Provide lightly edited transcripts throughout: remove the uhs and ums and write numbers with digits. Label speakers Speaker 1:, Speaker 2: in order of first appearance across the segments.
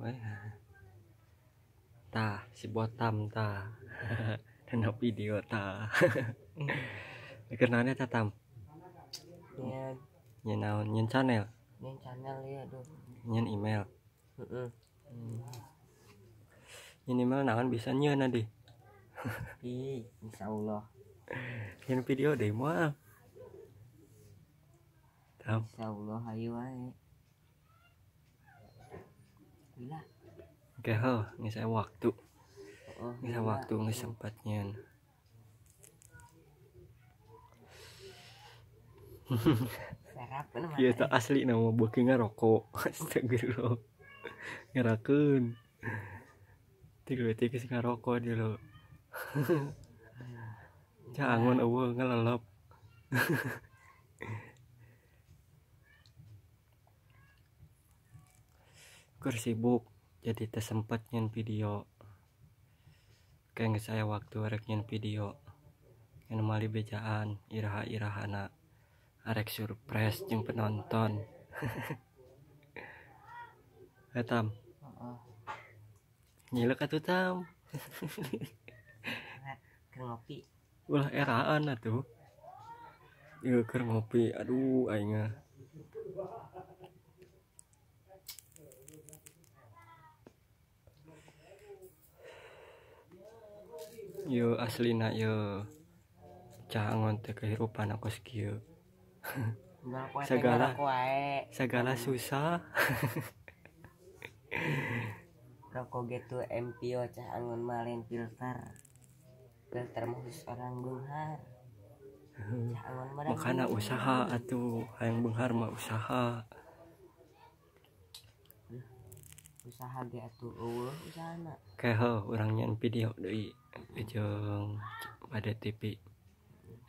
Speaker 1: we. Tah, si Botam tah. Dana video tah. Kenalnya Tam.
Speaker 2: Nyen
Speaker 1: Nyen naon? Nyen channel,
Speaker 2: channel ya aduh.
Speaker 1: nyen email.
Speaker 2: Heeh.
Speaker 1: Nyen email naon bisa nyeun adi.
Speaker 2: Insyaallah.
Speaker 1: Nyen video deh moal. Tam.
Speaker 2: Insyaallah hayu wae. Gila.
Speaker 1: Oke ho, geus aya waktu.
Speaker 2: Oh,
Speaker 1: Geus aya waktu geus sempat nyen.
Speaker 2: Serap kan mah.
Speaker 1: Ieu teh asli na mah beuki ngarokok. Astagfirullah. Ngarakeun. Ti geus ngarokok di lo. Jangan eueuh ngelelep. Keur sibuk jadi teu sempet nyen video. Kayak geus aya waktu rek nyen video. Nyen mali bejaan iraha-irahana. Arek surprise jeung penonton. Tam.
Speaker 2: Heeh.
Speaker 1: Nyileuk atuh Tam.
Speaker 2: Keur ngopi.
Speaker 1: Ulah eraan atuh. Ieu keur ngopi. Aduh aing mah. Ieu aslina ieu caangon teh kehirupan kos kieu. Segala susah.
Speaker 2: Rokok gitu MPO cah angon malen filter mah khusus orang Bunghar. Cah angon mah
Speaker 1: Makana usaha atuh, hayang beunghar mah usaha.
Speaker 2: Usaha ge atuh eueuh usahana.
Speaker 1: Kayak urang nyen video deui jeung Bade TV.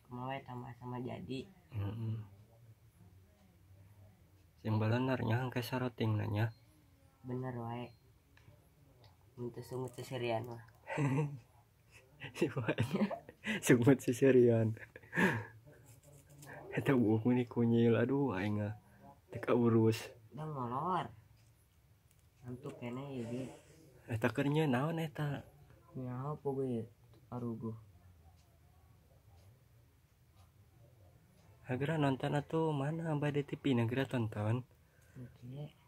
Speaker 2: Kumaha sama-sama jadi.
Speaker 1: Heeh. Yang balenar nya hangke saroting nya.
Speaker 2: Bener wae. Mun teu sungut seserian mah.
Speaker 1: Sungut seserian. Eta buuk meni kunyil, aduh aing mah teu kaurus.
Speaker 2: Da ngolor. Antuk kene ieu ge.
Speaker 1: Eta keur nyeun naon eta?
Speaker 2: Nyaho poge aruguh.
Speaker 1: Hageura nonton atuh mana Bade TV na geura tonton.
Speaker 2: Oke.